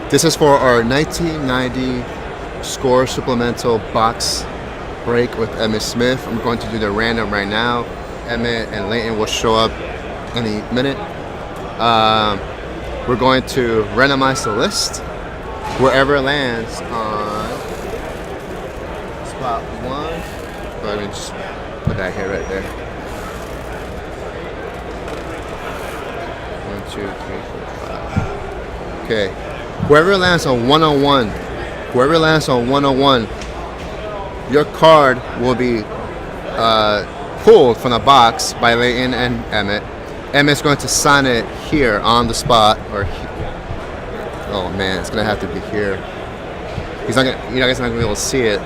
This is for our 1990 score supplemental box break with Emmitt Smith. I'm going to do the random right now. Emmitt and Leighton will show up any minute. We're going to randomize the list. Wherever lands on spot 1. Let me just put that here right there. 1, 2, 3, 4, 5. Okay. Whoever lands on 101, your card will be pulled from the box by Leighton and Emmitt. Emmitt's going to sign it here on the spot, or oh man, it's gonna have to be here. He's not gonna, you guys are not gonna be able to see it.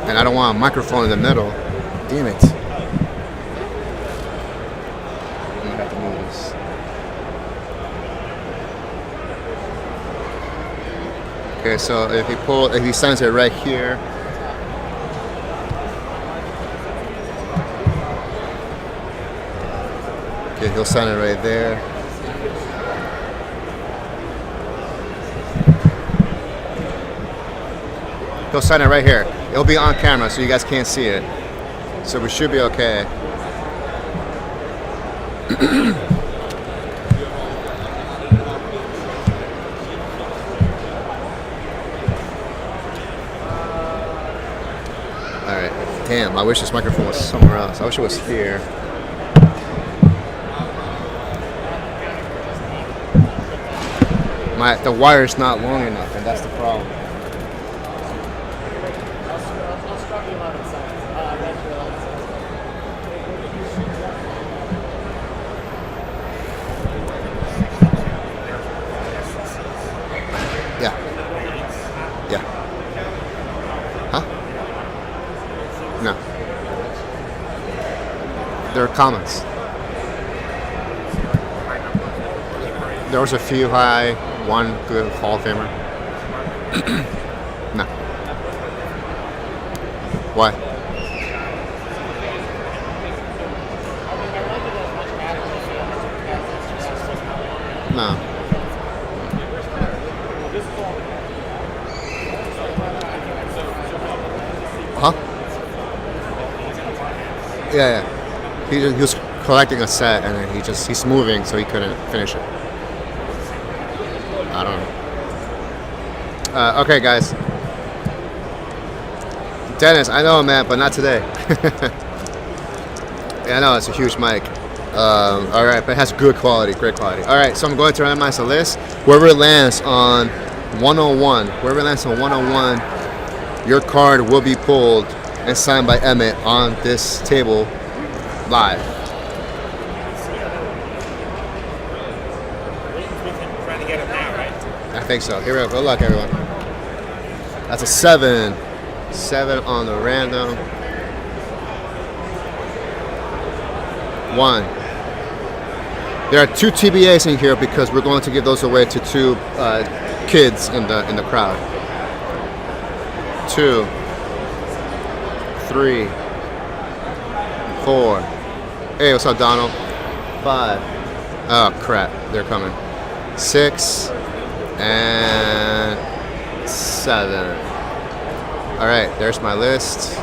And I don't want a microphone in the middle. Damn it. I'm gonna have to move this. Okay, so if he signs it right here. Okay, he'll sign it right there. He'll sign it right here. It'll be on camera, so you guys can't see it. So we should be okay. Alright. Damn, I wish this microphone was somewhere else. I wish it was here. The wire's not long enough, and that's the problem. Yeah. Yeah. Huh? No. There are comments. There was a few high. One good Hall of Famer. No. Why? No. Huh? Yeah. He was collecting a set, and then he's moving, so he couldn't finish it. I don't know. Okay, guys. Dennis, I know, man, but not today. Yeah, I know, it's a huge mic. All right, but it has good quality, great quality. All right, so I'm going to randomize the list. Whoever lands on 101, your card will be pulled and signed by Emmitt on this table live. I think so. Here we go. Good luck, everyone. That's a 7. 7 on the random. 1. There are 2 TBAs in here because we're going to give those away to 2 kids in the crowd. 2, 3, 4. Hey, what's up, Donald? 5. Oh crap, they're coming. 6. And 7. All right, there's my list.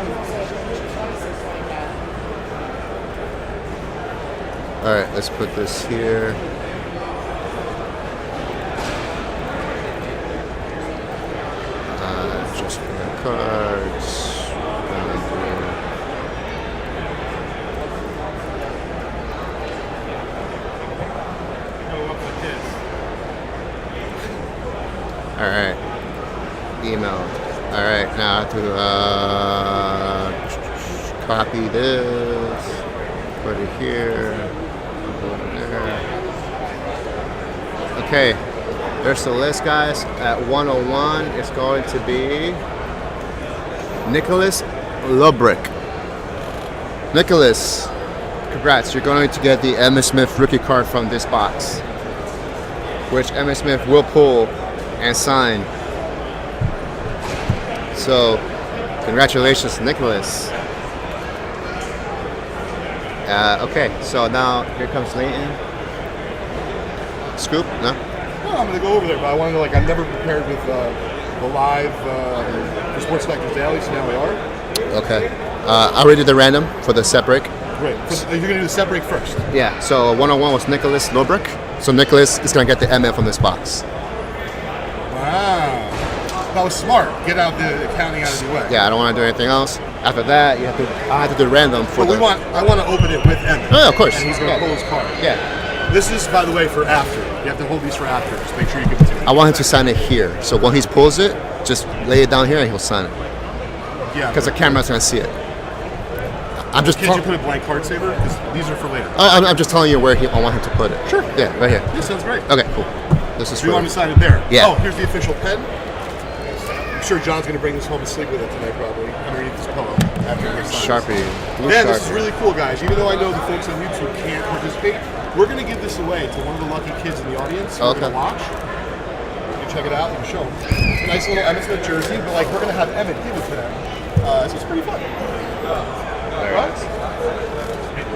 All right, let's put this here. Just for the cards. All right, email. All right, now I have to copy this, put it here, put it there. Okay, there's the list, guys. At 101, it's going to be Nicholas Lubrick. Nicholas, congrats! You're going to get the Emmitt Smith rookie card from this box, which Emmitt Smith will pull and sign. So, congratulations, Nicholas. Okay, so now here comes Leighton. Scoop? No? No, I'm going to go over there, but I wanted to, like, I'm never prepared with the live for Sports Factors Daily, so now we are. Okay. I already did the random for the set break. Great. So you're going to do the set break first? Yeah, so 101 was Nicholas Lobrecht. So Nicholas is going to get the Emmitt from this box. Wow. That was smart. Get out the accounting out of the way. Yeah, I don't want to do anything else. After that, I have to do random for I want to open it with Emmitt. Oh, yeah, of course. And he's going to pull his card. Yeah. This is, by the way, for after. You have to hold these for after. Just make sure you give it to him. I want him to sign it here. So when he pulls it, just lay it down here and he'll sign it. Yeah. Because the camera's going to see it. I'm just. Can't you put a blank card saver? Because these are for later. I'm just telling you where I want him to put it. Sure. Yeah, right here. This sounds great. Okay, cool. This is. So you want me to sign it there? Yeah. Oh, here's the official pen. I'm sure John's going to bring this home and sleep with it tonight, probably underneath his pillow after he signs. Sharpie. Blue Man, Sharpie. this is really cool, guys. Even though I know the folks on YouTube can't participate, we're going to give this away to one of the lucky kids in the audience who are going to watch. You can check it out. You can show them. It's a nice little Emmitt Smith jersey, but like we're going to have Emmitt give it to them. So it's pretty fun. Right?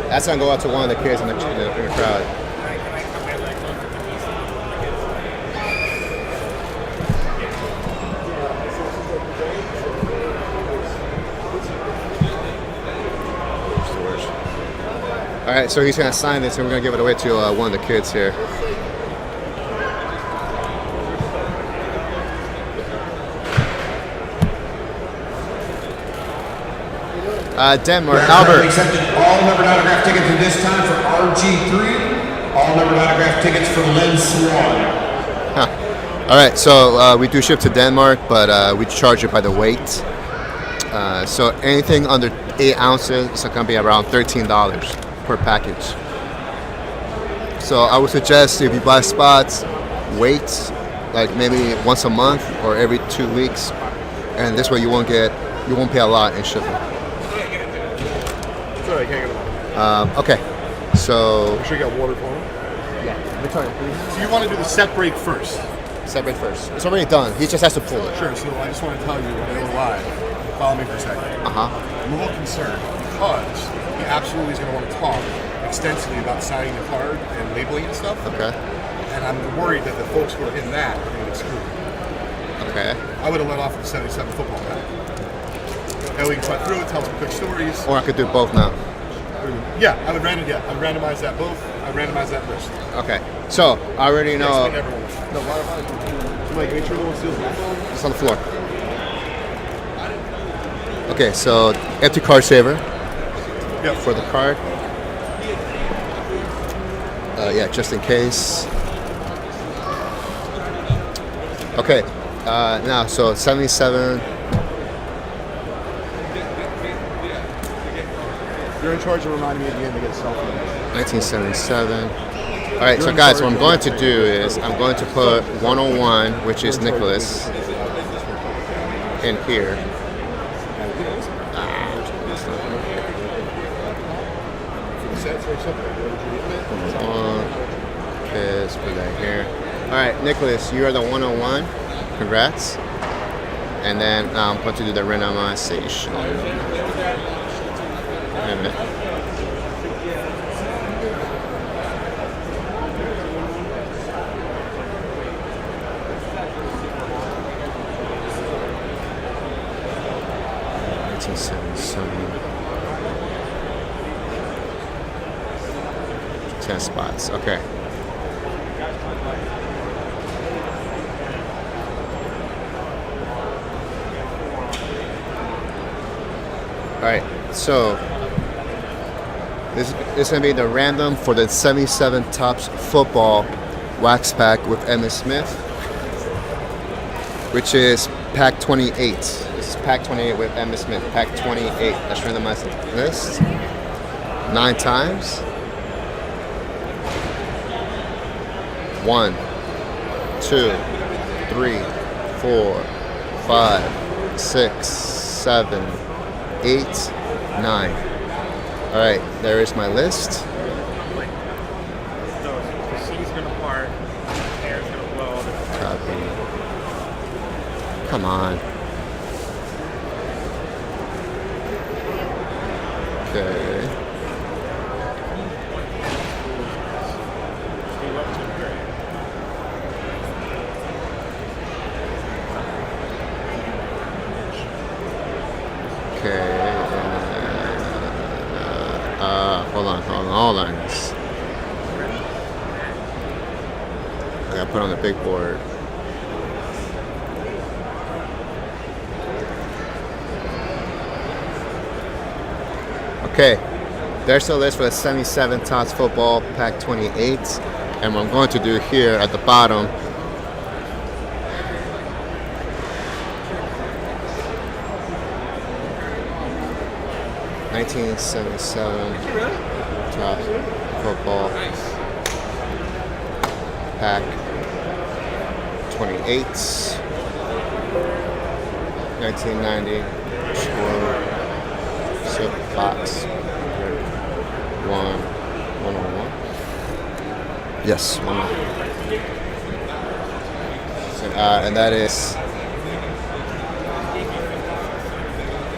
That's gonna go out to one of the kids in the crowd. All right, so he's gonna sign this, and we're gonna give it away to one of the kids here. Denmark, Albert. Accepted all numbered autograph tickets at this time for RG3. All numbered autograph tickets for Lynn Swan. All right, so we do ship to Denmark, but we charge it by the weight. So anything under 8 ounces is going to be around $13 per package. So I would suggest if you buy spots, wait like maybe once a month or every 2 weeks, and this way you won't pay a lot in shipping. Okay, so. Make sure you got water for him. Yeah. So you want to do the set break first? Set break first. It's already done. He just has to pull it. Sure. So I just want to tell you, when we're live, follow me for a second. I'm a little concerned because he absolutely is going to want to talk extensively about signing the card and labeling and stuff. Okay. And I'm worried that the folks who are in that are going to get screwed. Okay. I would have let off with the 77 football pack. And we can try through it, tell some quick stories. Or I could do both now. Yeah, I would randomize that both. I randomize that first. Okay. So I already know. No, Mike, make sure no one steals my phone. It's on the floor. Okay, so empty card saver. Yep. For the card. Yeah, just in case. Okay. Now, so 77. You're in charge of reminding me at the end to get a selfie. 1977. All right, so guys, what I'm going to do is I'm going to put 101, which is Nicholas, in here. Okay, let's put that here. All right, Nicholas, you are the 101. Congrats. And then I'm going to do the randomization. Emmitt. Ten spots. Okay. All right. So this is gonna be the random for the 77 Topps football wax pack with Emmitt Smith, which is pack 28. This is pack 28 with Emmitt Smith. Pack 28. Let's randomize the list 9 times. 1, 2, 3, 4, 5, 6, 7, 8, 9. All right, there is my list. So the sea's gonna part, the air's gonna blow. Copy. Come on. Okay. gotta put on the big board. Okay, there's the list for the 77 Tots Football Pack 28. And what I'm going to do here at the bottom, $1977 Tots Football Pack 28, 1990 score, zip box, 101. Yes, 101. So, and that is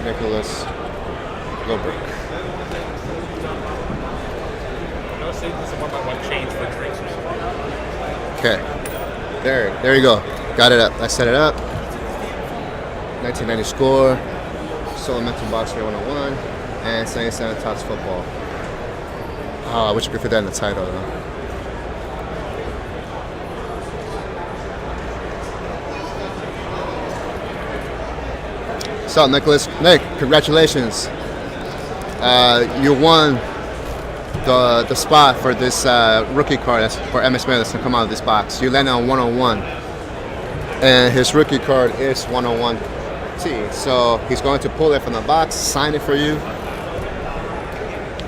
Nicholas Goldberg. I'll say this is one by one change for drinks or something. Okay, there you go. Got it up. I set it up. 1990 score, Supplemental box for 101, and 77 Tots Football. Oh, I wish I could fit that in the title though. So, Nicholas, Nick, congratulations. You won the spot for this rookie card that's for Emmitt Smith that's gonna come out of this box. You landed on 101, and his rookie card is 101T. So he's going to pull it from the box, sign it for you,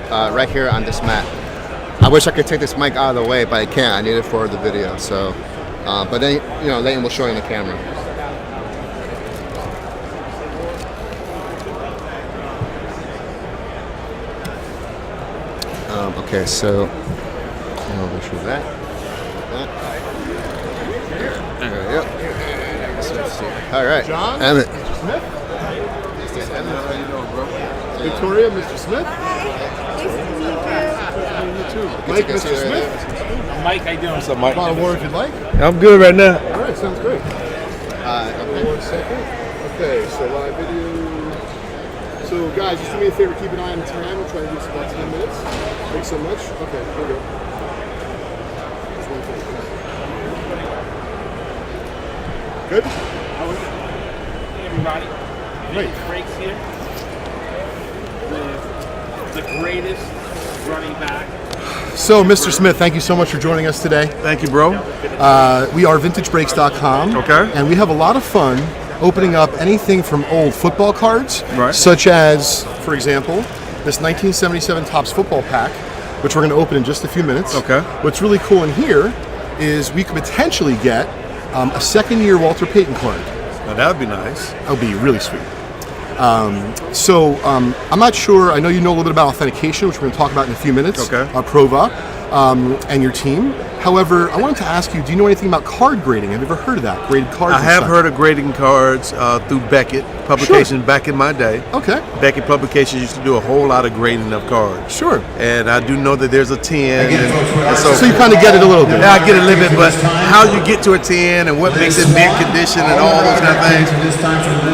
right here on this mat. I wish I could take this mic out of the way, but I can't. I need it for the video. So, but then Leighton will show you in the camera. Okay, so I'll go through that. Yep. All right, John? Emmitt. Mr. Smith? Victoria, Mr. Smith? You too. Mike, Mr. Smith? Mike, how you doing? What's up, Mike? Bottle of water if you'd like. I'm good right now. All right, sounds great. Okay. 1 second. Okay, so live video. So guys, just do me a favor, keep an eye on the time. We'll try to do this about 10 minutes. Thanks so much. Okay, here we go. Just one thing. Good? How is it? Hey, everybody. Great. Breaks here. The greatest running back. So, Mr. Smith, thank you so much for joining us today. Thank you, bro. We are VintageBreaks.com. Okay. And we have a lot of fun opening up anything from old football cards, Right. such as, for example, this 1977 Topps football pack, which we're going to open in just a few minutes. Okay. What's really cool in here is we could potentially get a second-year Walter Payton card. Now that would be nice. That would be really sweet. I'm not sure. I know you know a little bit about authentication, which we're going to talk about in a few minutes. Okay. Prova and your team. However, I wanted to ask you, do you know anything about card grading? Have you ever heard of that? Graded cards? I have heard of grading cards through Beckett Publications back in my day. Okay. Beckett Publications used to do a whole lot of grading of cards. Sure. And I do know that there's a 10. And So you kind of get it a little bit. Yeah, I get a little bit, but how you get to a 10 and what makes it mint condition and all those kind of things.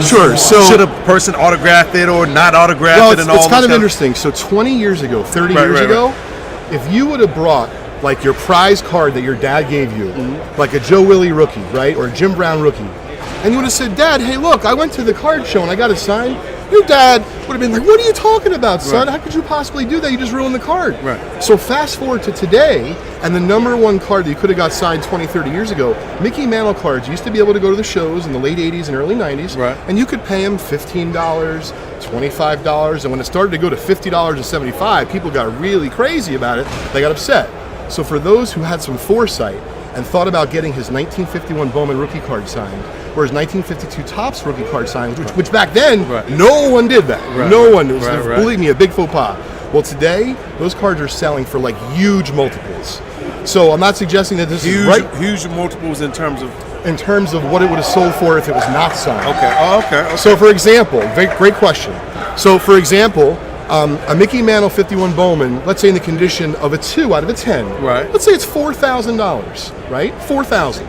Sure. So Should a person autograph it or not autograph well, it and all it's kind of those interesting. So 20 years ago, 30 Right, years right, ago, if you would have brought like your prize card that your dad gave you, like a Joe Willie rookie, right, or a Jim Brown rookie, and you would have said, "Dad, hey, look, I went to the card show and I got a sign." Your dad would have been like, "What are you talking about, son? Right. How could you possibly do that? You just ruined the card." Right. So fast forward to today, and the number one card that you could have got signed 20, 30 years ago, Mickey Mantle cards. You used to be able to go to the shows in the late 80s and early 90s, Right. and you could pay them $15, $25, and when it started to go to $50.75, people got really crazy about it. They got upset. So for those who had some foresight and thought about getting his 1951 Bowman rookie card signed, or his 1952 Topps rookie card signed, which back then, Right. no one did that. Right. No one. It was, Right, right. believe me, a big faux pas. Well, today, those cards are selling for like huge multiples. So I'm not suggesting that this is right huge multiples in terms of. in terms of what it would have sold for if it was not signed. Okay. Oh, okay. So, for example, great question. So, for example, a Mickey Mantle 51 Bowman, let's say in the condition of a 2 out of a 10. Right. Let's say it's $4,000, right? $4,000.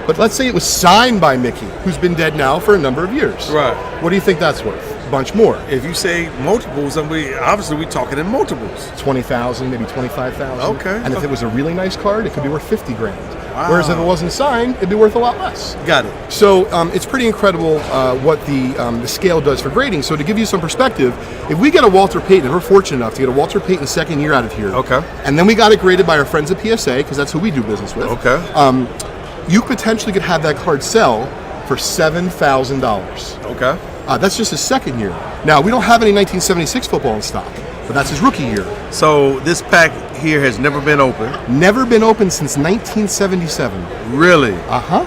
But let's say it was signed by Mickey, who's been dead now for a number of years. Right. What do you think that's worth? A bunch more. If you say multiples, then obviously we're talking in multiples. 20,000, maybe 25,000. Okay. And if it was a really nice card, it could be worth 50 grand. Whereas if it wasn't signed, it'd be worth a lot less. Got it. So it's pretty incredible what the scale does for grading. So to give you some perspective, if we get a Walter Payton, and we're fortunate enough to get a Walter Payton second year out of here, Okay. and then we got it graded by our friends at PSA, because that's who we do business with, Okay. you potentially could have that card sell for $7,000. Okay. That's just his second year. Now, we don't have any 1976 football in stock, but that's his rookie year. So this pack here has never been open. Never been open since 1977. Really? Uh-huh.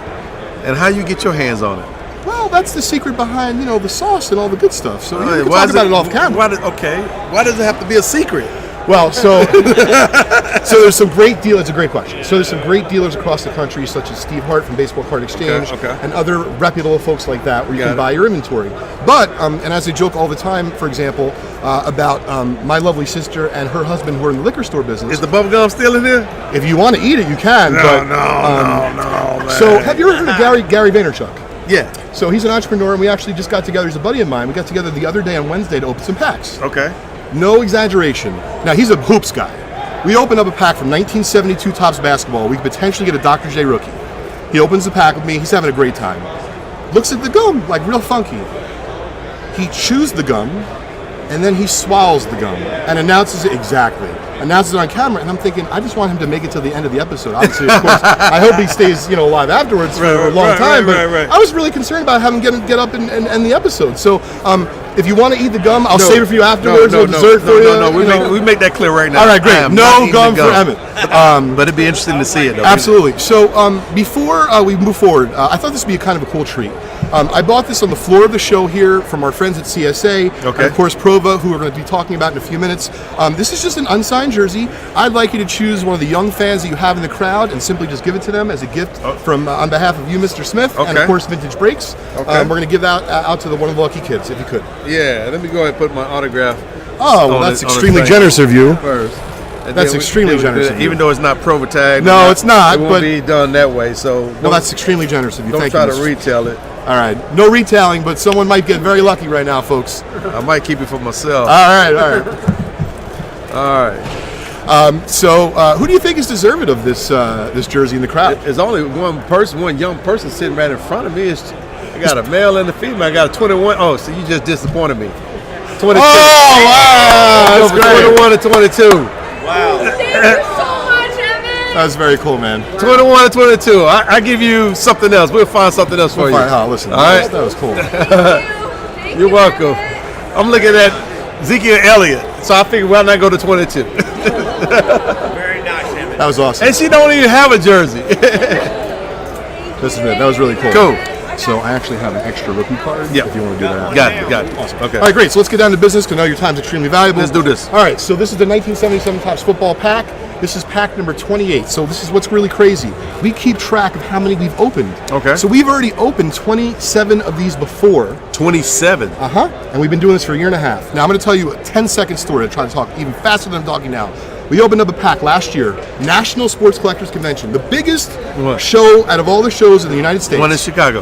And how you get your hands on it? Well, that's the secret behind, the sauce and all the good stuff. So we can Why talk is about it off camera. Why does it have to be a secret? Well, so there's some great dealers. It's a great question. So there's some great dealers across the country, such as Steve Hart from Baseball Card Exchange, Okay. and other reputable folks like that, where you Got can it. buy your inventory. But and as I joke all the time, for example, about my lovely sister and her husband who are in the liquor store business. Is the bubble gum still in here? If you want to eat it, you can. No, man. man. So have you ever heard of Gary Vaynerchuk? Yeah. So he's an entrepreneur, and we actually just got together. He's a buddy of mine. We got together the other day on Wednesday to open some packs. Okay. No exaggeration. Now, he's a hoops guy. We opened up a pack from 1972 Topps basketball. We could potentially get a Dr. J rookie. He opens the pack with me. He's having a great time. Looks at the gum, like real funky. He chews the gum, and then he swallows the gum and announces it exactly. Announces it on camera, and I'm thinking, I just want him to make it to the end of the episode. Obviously, of course, I hope he stays, alive afterwards for a long time. But I was really concerned about having him get up and end the episode. So, if you want to eat the gum, I'll save it for you afterwards. Or dessert for you. No. We make that clear right now. All right, great. No gum for Emmitt. But it'd be interesting to see it, though. Absolutely. So before we move forward, I thought this would be kind of a cool treat. I bought this on the floor of the show here from our friends at CSA, and of course Prova, who we're going to be talking about in a few minutes. This is just an unsigned jersey. I'd like you to choose one of the young fans that you have in the crowd and simply just give it to them as a gift from on behalf of you, Mr. Smith, and of course Vintage Breaks. We're going to give that out to one of the lucky kids, if you could. Yeah, let me go ahead and put my autograph. Oh, well, that's extremely generous of you. First. That's extremely generous of you. Even though it's not Prova tag. No, it's not. It won't be done that way. So well, that's extremely generous of you. Don't try to retail it. All right, no retailing, but someone might get very lucky right now, folks. I might keep it for myself. All right. All right. So, who do you think is deserving of this jersey in the crowd? There's only one young person sitting right in front of me. I got a male and a female. I got a 21. Oh, so you just disappointed me. 22. Oh, wow. That's great. 21 and 22. Wow. Thank you so much, Emmitt. That's very cool, man. 21 and 22. I give you something else. We'll find something else for you. Oh, listen. All right. That was cool. Thank You're you, welcome. Emmitt. I'm looking at Ezekiel Elliott, so I figured why not go to 22? Very nice, Emmitt. That was awesome. And she don't even have a jersey. Listen, man, that was really cool. Cool. So I actually have an extra rookie card. Yeah. If you want to do that. Got it. Awesome. Okay. All right, great. So let's get down to business because I know your time's extremely valuable. Let's do this. All right. So this is the 1977 Topps football pack. This is pack number 28. So this is what's really crazy. We keep track of how many we've opened. Okay. So we've already opened 27 of these before. 27. And we've been doing this for a year and a half. Now I'm going to tell you a 10-second story. to try to talk even faster than I'm talking now. We opened up a pack last year, National Sports Collectors Convention, the biggest show out of all the shows in the United States. One in Chicago.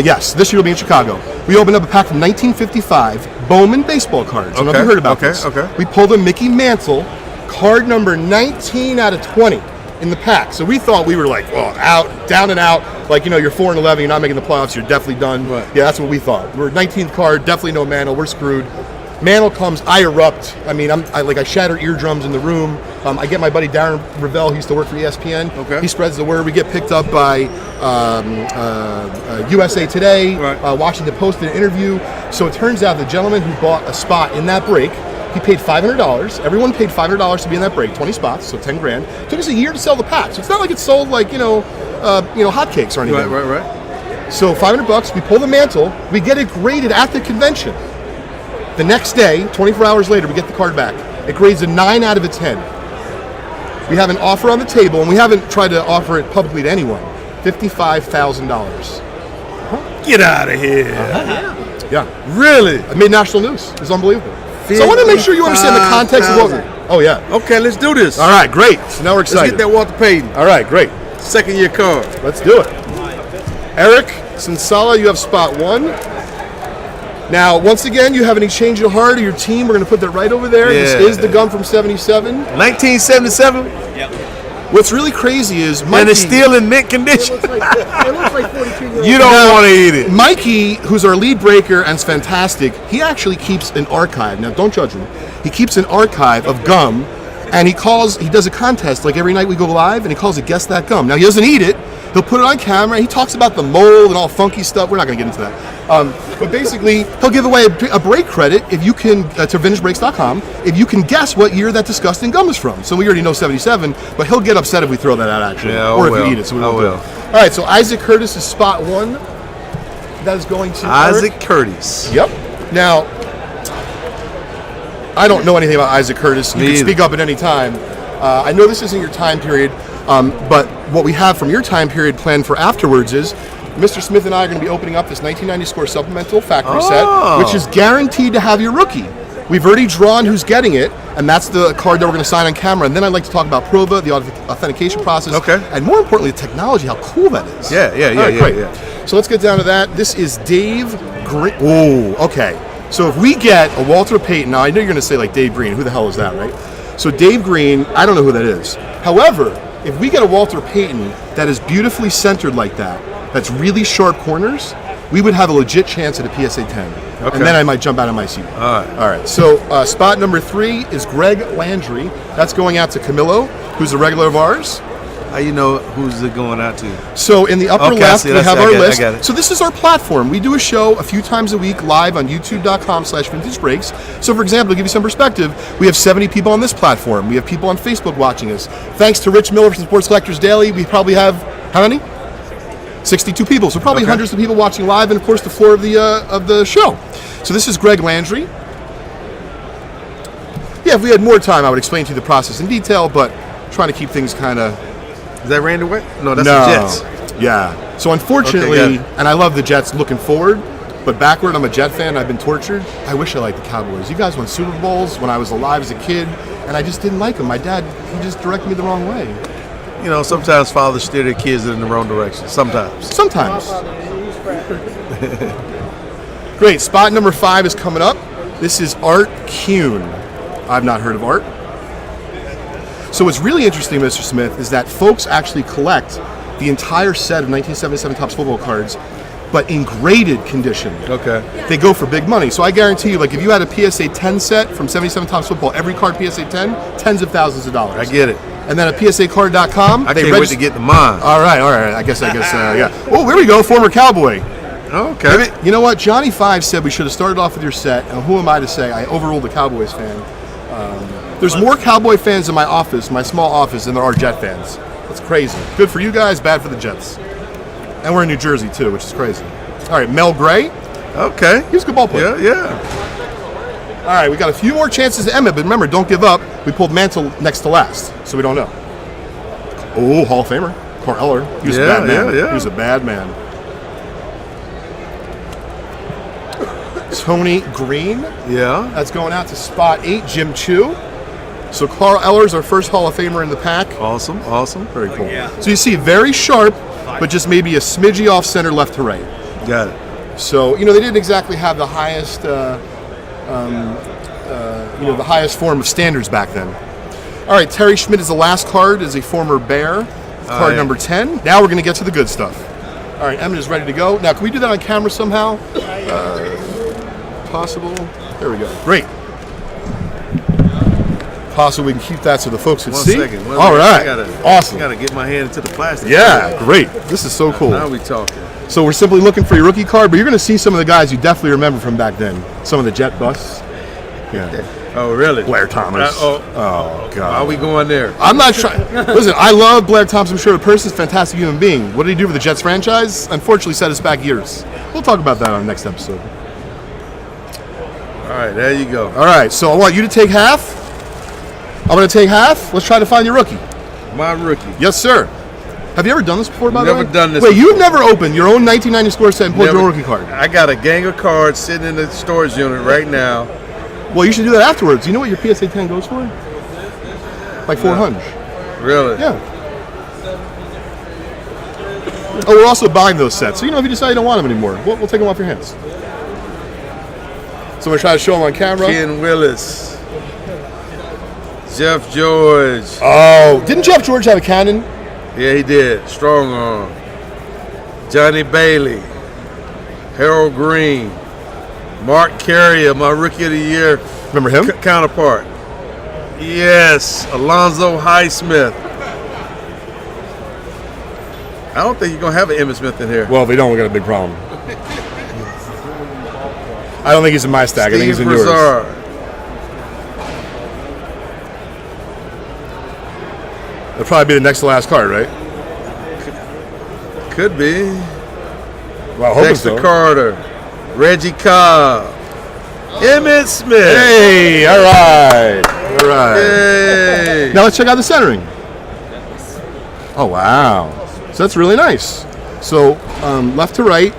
Yes, this year will be in Chicago. We opened up a pack from 1955, Bowman baseball cards. I don't know if you heard about this. Okay. We pulled a Mickey Mantle, card number 19 out of 20 in the pack. So we thought we were like, down and out. Like, you're 4-11, you're not making the playoffs, you're definitely done. Right. Yeah, that's what we thought. We're 19th card, definitely no Mantle, we're screwed. Mantle comes, I erupt. I mean, I shatter eardrums in the room. I get my buddy Darren Ravel, who used to work for ESPN. Okay. He spreads the word. We get picked up by USA Today. Right. Washington Post did an interview. So it turns out the gentleman who bought a spot in that break, he paid $500. Everyone paid $500 to be in that break, 20 spots, so 10 grand. It took us a year to sell the pack. So it's not like it sold like, hotcakes or anything. Right. So $500, we pull the Mantle, we get it graded at the convention. The next day, 24 hours later, we get the card back. It grades a 9 out of a 10. We have an offer on the table, and we haven't tried to offer it publicly to anyone. $55,000. Get out of here. Yeah. Really? It made national news. It's unbelievable. So I want to make sure you understand the context of what we're... Oh, yeah. Okay, let's do this. All right, great. So now we're Let's excited. get that Walter Payton. All right, great. Second year card. Let's do it. Eric Sinsala, you have spot 1. Now, once again, you have any change of heart of your team? We're going to put that right over there. Yeah. This is the gum from 77. 1977? Yep. What's really crazy is Mikey, And it's still in mint condition. It looks like 42-year-old. You don't want to eat it. Mikey, who's our lead breaker and is fantastic, he actually keeps an archive. Now, don't judge him. He keeps an archive of gum, and he does a contest like every night we go live, and he calls it Guess That Gum. Now, he doesn't eat it. He'll put it on camera. He talks about the mold and all funky stuff. We're not going to get into that. But basically, he'll give away a break credit if you can to VintageBreaks.com if you can guess what year that disgusting gum is from. So we already know 77, but he'll get upset if we throw that out, actually. Yeah, or if will. we eat it. So we I won't do will. it. All right, so Isaac Curtis is spot 1. That is going to Isaac Eric. Curtis. Yep. Now, I don't know anything about Isaac Curtis. You Me can either. speak up at any time. I know this isn't your time period, but what we have from your time period planned for afterwards is Mr. Smith and I are going to be opening up this 1990 score supplemental factory set, which is guaranteed to have your rookie. We've already drawn who's getting it, and that's the card that we're going to sign on camera. And then I'd like to talk about Prova, the authentication process, and more importantly, the technology, how cool that is. Yeah. All right, great. So let's get down to that. This is Dave Green. Oh, okay. So if we get a Walter Payton, now I know you're going to say like Dave Green. Who the hell is that, right? So Dave Green, I don't know who that is. However, if we get a Walter Payton that is beautifully centered like that, that's really sharp corners, we would have a legit chance at a PSA 10. Okay. And then I might jump out of my seat. All right. So spot number 3 is Greg Landry. That's going out to Camillo, who's a regular of ours. How you know who's it going out to? So in the upper Okay, I left, see, we I have see, I our get it, I list. get it. So this is our platform. We do a show a few times a week live on youtube.com/vintagebreaks. So for example, to give you some perspective, we have 70 people on this platform. We have people on Facebook watching us. Thanks to Rich Miller from Sports Collectors Daily, we probably have, how many? 62 people. So probably hundreds of people watching live, and of course the floor of the show. So this is Greg Landry. Yeah, if we had more time, I would explain to you the process in detail, but trying to keep things kind of... Is that Randy White? No, that's the Jets. Yeah. So unfortunately, Okay, got it. and I love the Jets looking forward, but backward, I'm a Jet fan. I've been tortured. I wish I liked the Cowboys. You guys won Super Bowls when I was alive as a kid, and I just didn't like them. My dad, he just directed me the wrong way. You know, sometimes fathers steer their kids in the wrong direction. Sometimes. Great. Spot number 5 is coming up. This is Art Kuhn. I've not heard of Art. So what's really interesting, Mr. Smith, is that folks actually collect the entire set of 1977 Topps football cards, but in graded condition. Okay. They go for big money. So I guarantee you, like if you had a PSA 10 set from 77 Topps football, every card PSA 10, tens of thousands of dollars. I get it. And then at PSAcard.com, I can't wait to get the mine. All right. I guess, yeah. Oh, there we go, former Cowboy. Okay. Maybe, you know what? Johnny 5 said we should have started off with your set, and who am I to say I overruled a Cowboys fan? There's more Cowboy fans in my office, my small office, than there are Jet fans. That's crazy. Good for you guys, bad for the Jets. And we're in New Jersey, too, which is crazy. All right, Mel Gray. Okay. He's a good ball player. Yeah. All right, we got a few more chances to Emmitt, but remember, don't give up. We pulled Mantle next to last, so we don't know. Oh, Hall of Famer. Carl Eller. He was a bad man. Yeah. He was a bad man. Tony Green. Yeah. That's going out to spot 8, Jim Chu. So Carl Eller's our first Hall of Famer in the pack. Awesome. Very cool. So you see, very sharp, but just maybe a smidgy off center left to right. Got it. So, they didn't exactly have the highest, the highest form of standards back then. All right, Terry Schmidt is the last card, is a former Bear. Card number 10. Now we're going to get to the good stuff. All right, Emmitt is ready to go. Now, can we do that on camera somehow? Possible. There we go. Great. Possible we can keep that so the folks can One see. second. All right. Awesome. I gotta get my hand into the plastic. Yeah, great. This is so cool. Now we talking. So we're simply looking for your rookie card, but you're going to see some of the guys you definitely remember from back then. Some of the Jet busts. Yeah. Oh, really? Blair Thomas. Oh, God. are we going there? I'm not trying. Listen, I love Blair Thomas. I'm sure the person's a fantastic human being. What did he do for the Jets franchise? Unfortunately, set us back years. We'll talk about that on the next episode. All right, there you go. All right, so I want you to take half. I'm going to take half. Let's try to find your rookie. My rookie. Yes, sir. Have you ever done this before, by the way? Never done this Wait, before. you've never opened your own 1990 score set and pulled your own rookie card? I got a gang of cards sitting in the storage unit right now. Well, you should do that afterwards. You know what your PSA 10 goes for? Like 400. Really? Yeah. Oh, we're also buying those sets. So, if you decide you don't want them anymore, we'll take them off your hands. So I'm going to try to show them on camera. Ken Willis. Jeff George. Oh, didn't Jeff George have a cannon? Yeah, he did. Strong arm. Johnny Bailey. Harold Green. Mark Carrier, my Rookie of the Year Remember him? counterpart. Yes, Alonzo Highsmith. I don't think you're going to have an Emmitt Smith in here. Well, if we don't, we got a big problem. I don't think he's in my stack. I think he's in yours. Broussard. That'll probably be the next to last card, right? Could be. Well, I hope Dexter so. Carter. Reggie Cobb. Emmitt Smith. Hey, all right. All right. Yay. Now let's check out the centering. Oh, wow. So that's really nice. So left to right,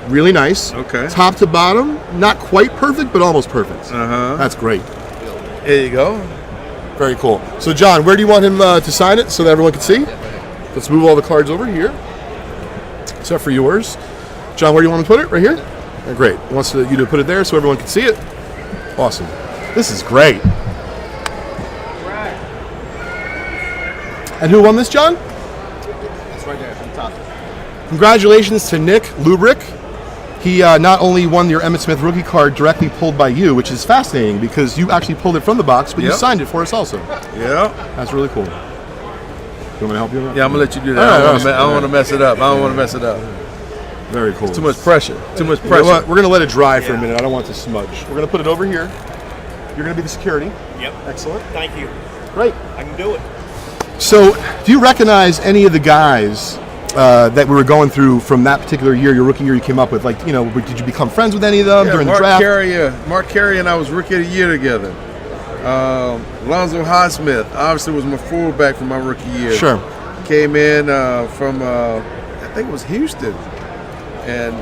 really nice. Okay. Top to bottom, not quite perfect, but almost perfect. Uh-huh. That's great. There you go. Very cool. So John, where do you want him to sign it so that everyone can see? Let's move all the cards over here, except for yours. John, where do you want to put it? Right here? Great. He wants you to put it there so everyone can see it. Awesome. This is great. And who won this, John? It's right there from the top. Congratulations to Nick Lubrick. He not only won your Emmitt Smith rookie card directly pulled by you, which is fascinating because you actually pulled it from the box, but you Yep. signed it for us also. Yeah. That's really cool. You want me to help you? Yeah, I'm going to let you do that. All right, I don't want to mess it up. I don't want to mess it up. Very cool. Too much pressure. Too much You know pressure. what? We're going to let it dry for a minute. I don't want it to smudge. We're going to put it over here. You're going to be the security. Yep. Excellent. Thank you. Great. I can do it. So, do you recognize any of the guys that we were going through from that particular year, your rookie year you came up with? Like, you know, did you become friends with any of them during the draft? Mark Carrier and I was Rookie of the Year together. Alonzo Highsmith obviously was my fullback from my rookie year. Sure. Came in from, I think it was Houston. And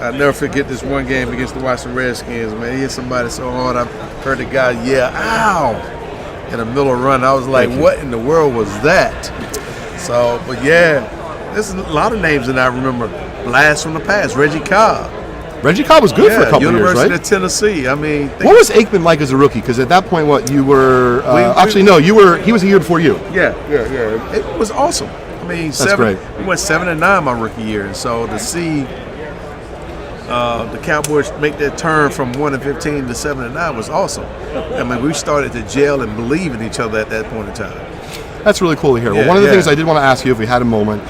I'll never forget this one game against the Washington Redskins. Man, he hit somebody so hard, I heard the guy yell, ow, in the middle of the run. I was like, what in the world was that? So, but yeah, there's a lot of names that I remember. Blast from the past, Reggie Cobb. Reggie Cobb was good for a couple University of years, right? of Tennessee. I mean, What was Aikman like as a rookie? Because at that point, what you were? He was a year before you. Yeah. It was awesome. I mean, great. We went 7-9 my rookie year, and so to see the Cowboys make that turn from 1-15 to 7-9 was awesome. I mean, we started to gel and believe in each other at that point in time. That's really cool to hear. Yeah, Well, one of the yeah. things I did want to ask you, if we had a moment,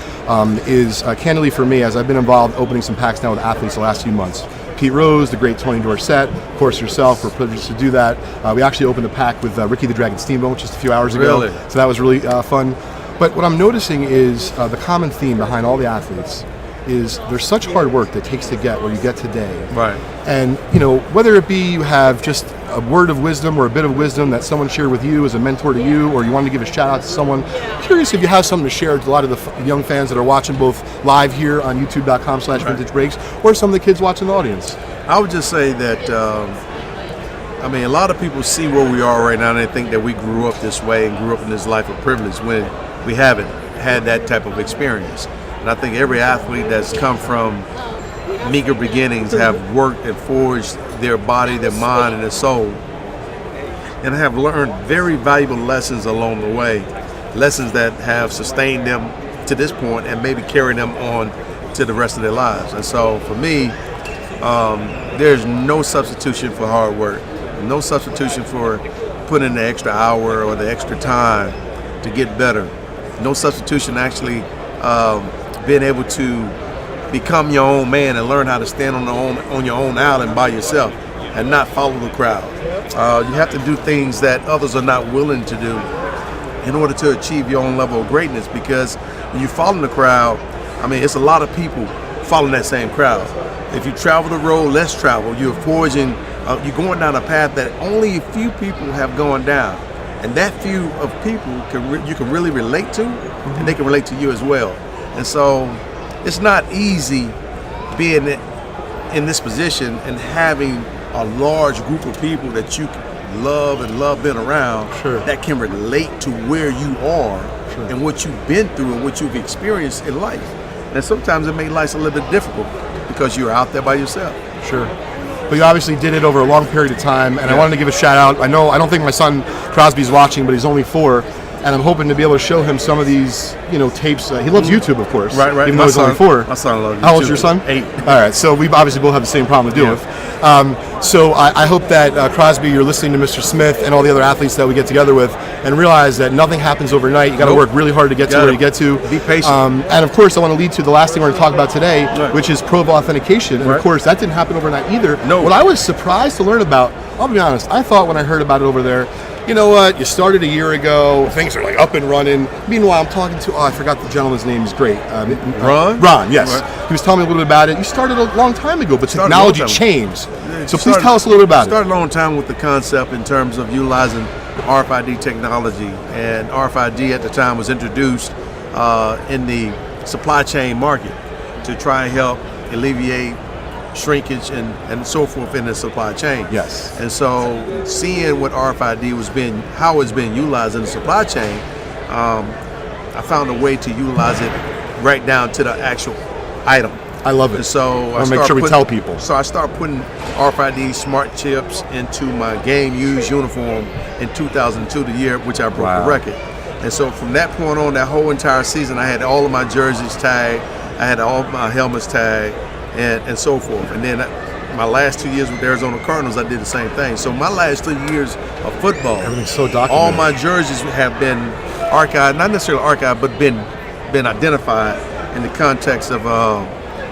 is candidly for me, as I've been involved opening some packs now with athletes the last few months. Pete Rose, the great Tony Dorsett, of course yourself, we're privileged to do that. We actually opened a pack with Ricky the Dragon Steamboat just a few hours ago. Really? So that was really fun. But what I'm noticing is the common theme behind all the athletes is there's such hard work that takes to get where you get today. Right. And, you know, whether it be you have just a word of wisdom or a bit of wisdom that someone shared with you as a mentor to you, or you wanted to give a shout out to someone, curious if you have something to share to a lot of the young fans that are watching both live here on youtube.com/vintage breaks or some of the kids watching the audience. I would just say that, I mean, a lot of people see where we are right now and they think that we grew up this way and grew up in this life of privilege when we haven't had that type of experience. And I think every athlete that's come from meager beginnings have worked and forged their body, their mind, and their soul, and have learned very valuable lessons along the way, lessons that have sustained them to this point and maybe carry them on to the rest of their lives. And so for me, there's no substitution for hard work, no substitution for putting in the extra hour or the extra time to get better, no substitution actually being able to become your own man and learn how to stand on your own island by yourself and not follow the crowd. You have to do things that others are not willing to do in order to achieve your own level of greatness, because when you follow the crowd, I mean, it's a lot of people following that same crowd. If you travel the road less traveled, you're forging, you're going down a path that only a few people have gone down. And that few of people you can really relate to, and they can relate to you as well. And so it's not easy being in this position and having a large group of people that you love and love being around, Sure. that can relate to where you are, Sure. and what you've been through and what you've experienced in life. And sometimes it makes life a little bit difficult because you're out there by yourself. Sure. but you obviously did it over a long period of time, and I wanted to give a shout out. I don't think my son Crosby's watching, but he's only 4. And I'm hoping to be able to show him some of these, tapes. He loves YouTube, of course. Right. Even though he's only 4. My son loves YouTube. How old's your son? 8. All right. So we obviously both have the same problem to deal with. So I hope that Crosby, you're listening to Mr. Smith and all the other athletes that we get together with, and realize that nothing happens overnight. You got to work really hard to get to where you get to. Be patient. And of course, I want to lead to the last thing we're going to talk about today, which is proof of authentication. And of course, that didn't happen overnight either. No. What I was surprised to learn about, I'll be honest, I thought when I heard about it over there, you know what? You started a year ago. Things are like up and running. Meanwhile, I'm talking to I forgot the gentleman's name. He's great. Ron. Ron. Yes. Right. He was telling me a little bit about it. You started a long time ago, but technology changed. So please Started- tell us a little bit about it. Started a long time with the concept in terms of utilizing RFID technology, and RFID at the time was introduced in the supply chain market to try and help alleviate shrinkage and so forth in the supply chain. Yes. And so seeing what RFID how it's been utilized in the supply chain, I found a way to utilize it right down to the actual item. I love it. And so I want to make sure we tell people. So I started putting RFID smart chips into my game used uniform in 2002, the year which I broke the record. And so from that point on, that whole entire season, I had all of my jerseys tagged, I had all of my helmets tagged, and so forth. And then my last 2 years with the Arizona Cardinals, I did the same thing. So my last 3 years of football, Everything's so documented. all my jerseys have been archived, not necessarily archived, but been identified in the context of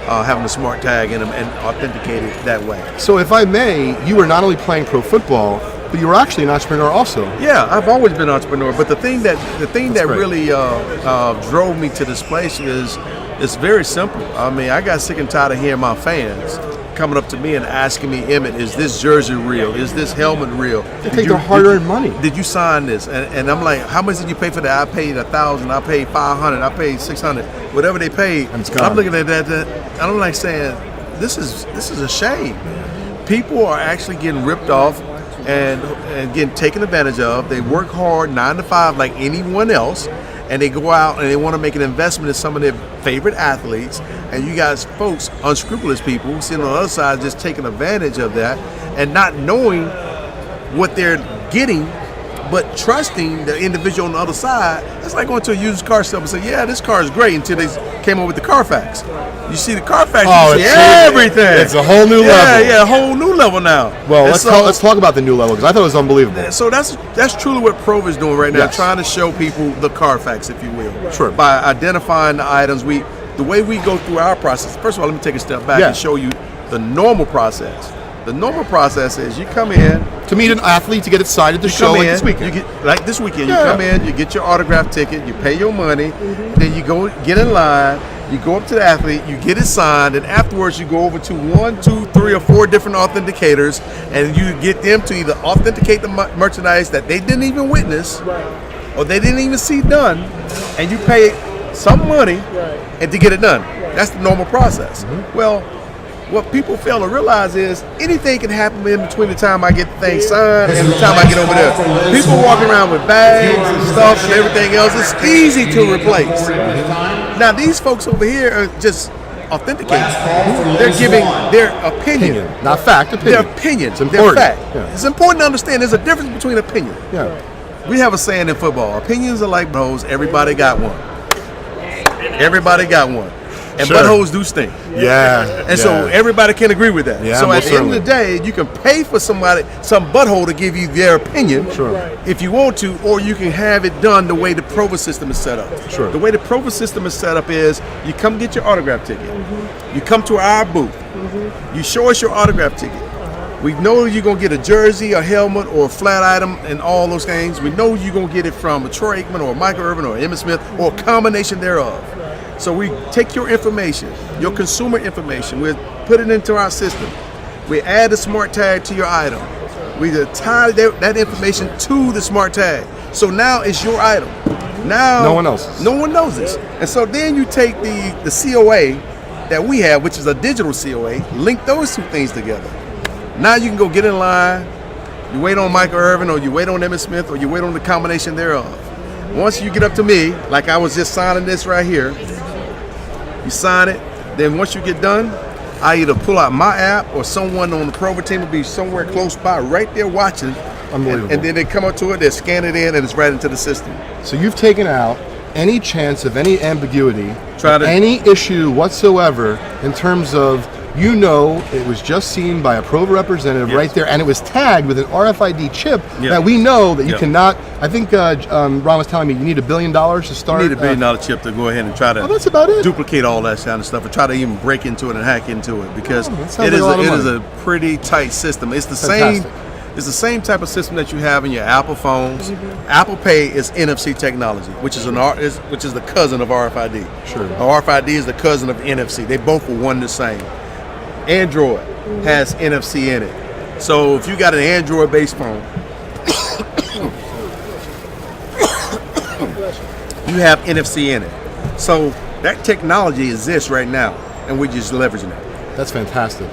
having a smart tag in them and authenticated that way. So if I may, you were not only playing pro football, but you were actually an entrepreneur also. Yeah, I've always been an entrepreneur, but the thing that great. really drove me to this place is it's very simple. I mean, I got sick and tired of hearing my fans coming up to me and asking me, Emmitt, is this jersey real? Is this helmet real? They take their hard-earned money. Did you sign this? And I'm like, how much did you pay for that? I paid $1,000. I paid $500. I paid $600. Whatever they paid. And it's gone. I'm looking at that, and I'm like saying, this is a shame. People are actually getting ripped off and getting taken advantage of. They work hard 9 to 5 like anyone else, and they go out and they want to make an investment in some of their favorite athletes, and you guys folks, unscrupulous people sitting on the other side just taking advantage of that and not knowing what they're getting, but trusting the individual on the other side. It's like going to a used car shop and say, yeah, this car is great, until they came up with the Carfax. You see the Carfax, you see everything. It's a whole new level. Yeah, a whole new level now. Well, let's talk about the new level, because I thought it was unbelievable. So that's truly what Pro is doing right now, Yes. trying to show people the Carfax, if you will. Sure. By identifying the items, the way we go through our process. First of all, let me take a step back Yeah. and show you the normal process. The normal process is you come in. To meet an athlete to get it signed at the show Come like in, this weekend. You get, like this weekend, Yeah. you come in, you get your autograph ticket, you pay your money, then you go get in line, you go up to the athlete, you get it signed, and afterwards you go over to 1, 2, 3, or 4 different authenticators, and you get them to either authenticate the merchandise that they didn't even witness, or they didn't even see done, and you pay some money and to get it done. That's the normal process. Well, what people fail to realize is anything can happen in between the time I get the thing signed and the time I get over there. People walking around with bags and stuff and everything else. It's easy to replace. Now these folks over here are just authenticating. They're giving their opinion. Not fact, opinion. Their opinion. It's Their important. fact. Yeah. It's important to understand there's a difference between opinion. Yeah. We have a saying in football, opinions are like buttholes, everybody got one. Everybody got one. And Sure. buttholes do stink. Yeah. And so everybody can agree with that. Yeah, so at most the end of the day, you can pay for some butthole to give you their opinion if you want to, or you can have it done the way the Provo system is set up. Sure. The way the Provo system is set up is you come get your autograph ticket. You come to our booth. You show us your autograph ticket. We know you're going to get a jersey, a helmet, or a flat item, and all those things. We know you're going to get it from a Troy Aikman or a Michael Irvin or Emmitt Smith or a combination thereof. So we take your information, your consumer information, we put it into our system. We add a smart tag to your item. We tie that information to the smart tag. So now it's your item. Now No one else's. No one knows this. And so then you take the COA that we have, which is a digital COA, link those two things together. Now you can go get in line, you wait on Michael Irvin, or you wait on Emmitt Smith, or you wait on the combination thereof. Once you get up to me, like I was just signing this right here, you sign it, then once you get done, I either pull out my app or someone on the Prover team will be somewhere close by right there watching. Unbelievable. And then they come up to it, they scan it in, and it's right into the system. So you've taken out any chance of any ambiguity, Try to- any issue whatsoever in terms of, it was just seen by a Prover representative right there, and it was tagged with an RFID chip that we know that you cannot. I think Ron was telling me you need $1 billion to start. You need $1 billion chip to go ahead and try to that's about it. duplicate all that kind of stuff and try to even break into it and hack into it because that it is sounds like a lot of a pretty tight system. It's the Fantastic. same. It's the same type of system that you have in your Apple phones. Apple Pay is NFC technology, which is the cousin of RFID. Sure. RFID is the cousin of NFC. They both are one the same. Android has NFC in it. So if you got an Android-based phone, you have NFC in it. So that technology exists right now, and we're just leveraging it. That's fantastic.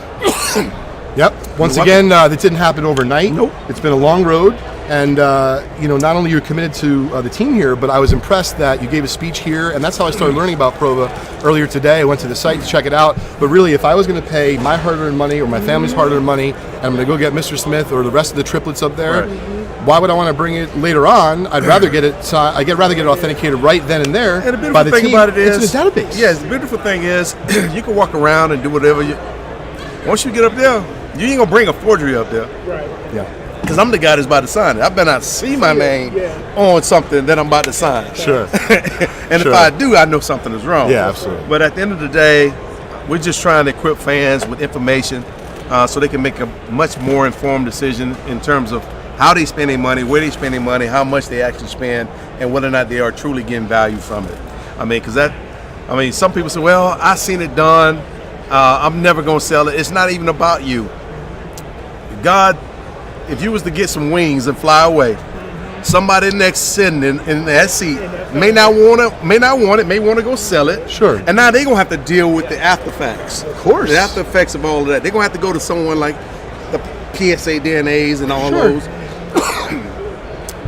Yep. Once again, that didn't happen overnight. Nope. It's been a long road, and not only you're committed to the team here, but I was impressed that you gave a speech here, and that's how I started learning about Prova earlier today. I went to the site to check it out. But really, if I was going to pay my hard-earned money or my family's hard-earned money, and I'm going to go get Mr. Smith or the rest of the triplets up there, why would I want to bring it later on? I'd rather get it. Rather get it authenticated right then and there. And the beautiful by the thing team. about it is, it's in a database. Yes, the beautiful thing is, you can walk around and do whatever you. Once you get up there, you ain't gonna bring a forgery up there. Right. Yeah. Because I'm the guy that's about to sign it. I better not see my name on something that I'm about to sign. Sure. And if I do, I know something is wrong. Yeah, absolutely. But at the end of the day, we're just trying to equip fans with information so they can make a much more informed decision in terms of how they spend their money, where they spend their money, how much they actually spend, and whether or not they are truly getting value from it. Some people say, well, I seen it done. I'm never going to sell it. It's not even about you. God, if you was to get some wings and fly away, somebody next sitting in that seat may not want it, may want to go sell it. Sure. And now they're going to have to deal with the after effects. Of course. The after effects of all of that. They're going to have to go to someone like the PSA DNAs and all those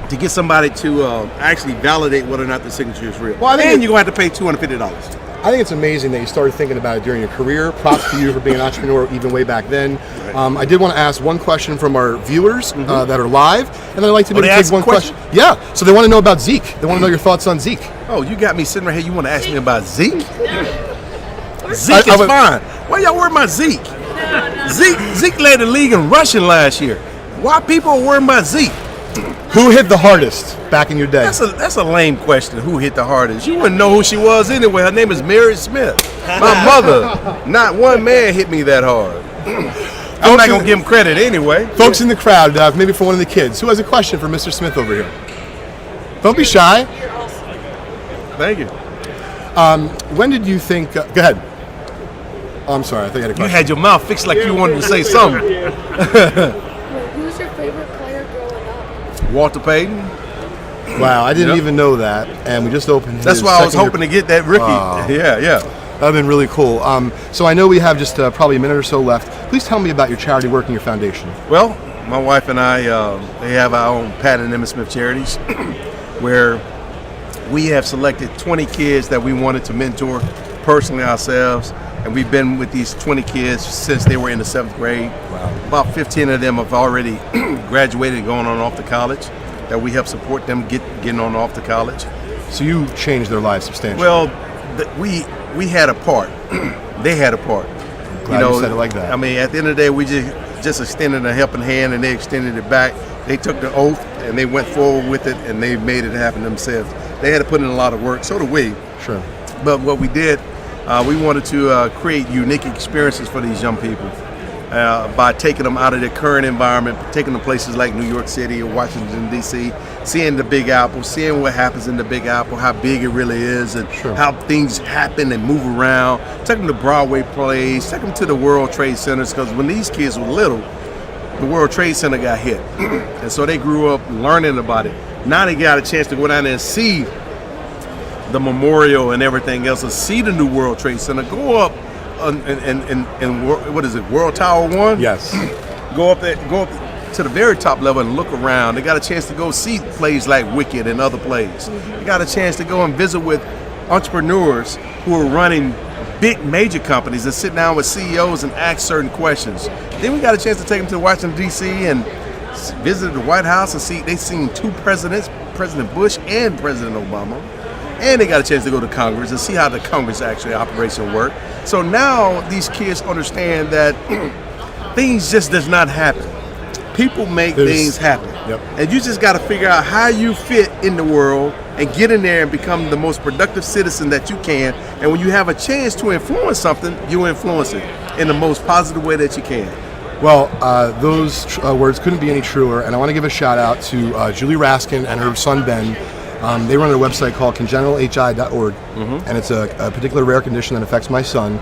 to get somebody to actually validate whether or not the signature is real. Well, I think and you're going to have to pay $250. I think it's amazing that you started thinking about it during your career. Props to you for being an entrepreneur even way back then. I did want to ask one question from our viewers that are live, and then I'd like to maybe take one question. Yeah, so they want to know about Zeke. They want to know your thoughts on Zeke. Oh, you got me sitting right here. You want to ask me about Zeke? Zeke is fine. Why y'all worried about Zeke? Zeke led the league in rushing last year. Why people are worried about Zeke? Who hit the hardest back in your day? That's a lame question. Who hit the hardest? You wouldn't know who she was anyway. Her name is Mary Smith. My mother. Not one man hit me that hard. I'm not gonna give him credit anyway. Folks in the crowd, maybe for one of the kids, who has a question for Mr. Smith over here? Don't be shy. Thank you. When did you think? Go ahead. I'm sorry. I think I had a You question. had your mouth fixed like you wanted to say something. Who's your favorite player growing up? Walter Payton. Wow, I didn't even know that, and we just opened. That's why I was hoping to get that rookie. Yeah. That'd have been really cool. So I know we have just probably a minute or so left. Please tell me about your charity work and your foundation. Well, my wife and I, they have our own Pat and Emmitt Smith Charities, where we have selected 20 kids that we wanted to mentor personally ourselves, and we've been with these 20 kids since they were in the 7th grade. Wow. About 15 of them have already graduated and gone on off to college, that we help support them getting on off to college. So you changed their lives substantially. Well, we had a part. They had a part. Glad you said it like that. I mean, at the end of the day, we just extended a helping hand, and they extended it back. They took the oath, and they went forward with it, and they made it happen themselves. They had to put in a lot of work. So did we. Sure. But what we did, we wanted to create unique experiences for these young people by taking them out of their current environment, taking them places like New York City or Washington, D.C., seeing the Big Apple, seeing what happens in the Big Apple, how big it really is, and how things happen and move around. Take them to Broadway plays, take them to the World Trade Centers, because when these kids were little, the World Trade Center got hit. And so they grew up learning about it. Now they got a chance to go down there and see the memorial and everything else, and see the new World Trade Center. Go up and what is it, World Tower 1? Yes. Go up to the very top level and look around. They got a chance to go see plays like Wicked and other plays. They got a chance to go and visit with entrepreneurs who are running big major companies and sit down with CEOs and ask certain questions. Then we got a chance to take them to Washington, D.C. and visit the White House and see they've seen 2 presidents, President Bush and President Obama. And they got a chance to go to Congress and see how the Congress actually operates and work. So now these kids understand that things just does not happen. People make things happen. Yep. And you just got to figure out how you fit in the world and get in there and become the most productive citizen that you can. And when you have a chance to influence something, you influence it in the most positive way that you can. Well, those words couldn't be any truer, and I want to give a shout out to Julie Raskin and her son Ben. They run a website called congenitally.org, and it's a particular rare condition that affects my son.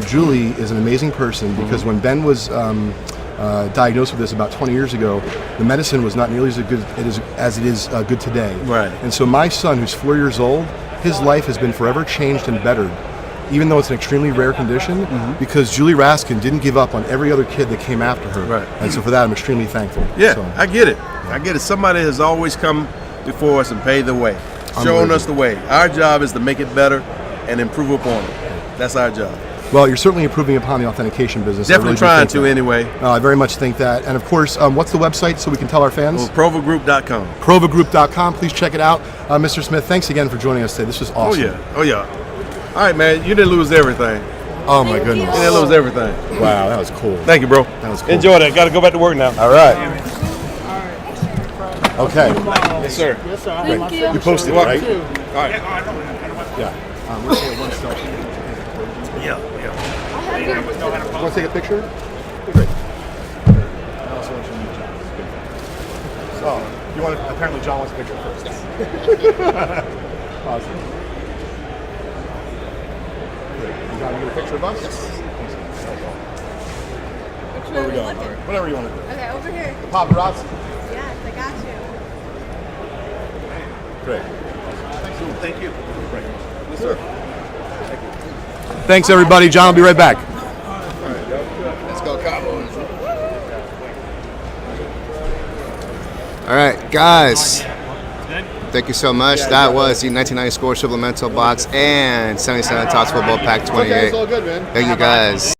Julie is an amazing person because when Ben was diagnosed with this about 20 years ago, the medicine was not nearly as good as it is good today. Right. And so my son, who's 4 years old, his life has been forever changed and bettered, even though it's an extremely rare condition, because Julie Raskin didn't give up on every other kid that came after her. Right. And so for that, I'm extremely thankful. Yeah, So, I get it. I get it. Somebody has always come before us and paved the way, showing us the way. Our job is to make it better and improve upon it. That's our job. well, you're certainly improving upon the authentication business. Definitely trying to anyway. I very much think that. And of course, what's the website so we can tell our fans? Provagroup.com. Provagroup.com. Please check it out. Mr. Smith, thanks again for joining us today. This was awesome. Oh yeah. All right, man. You didn't lose everything. Oh my goodness. You didn't lose everything. Wow, that was cool. Thank you, bro. That was cool. Enjoy that. Got to go back to work now. All right. Okay. Yes, sir. Thank you. You posted it, right? All right. Yeah. We're going to one selfie. Yeah. Want to take a picture? Great. I also want you to meet John. So, you want to, apparently John wants a picture first. Awesome. Great. John, you get a picture of us? Yes. Where are we going? Whatever you want to do. Okay, over here. Paparazzi. Yes, I got you. Great. Thank you. Great. Yes, sir. Thanks, everybody. John will be right back. Let's go Cowboys. All right, guys. Thank you so much. That was the 1990 Score Supplemental Box and 77 Tots Football Pack 28. Okay, it's all good, man. Thank you, guys.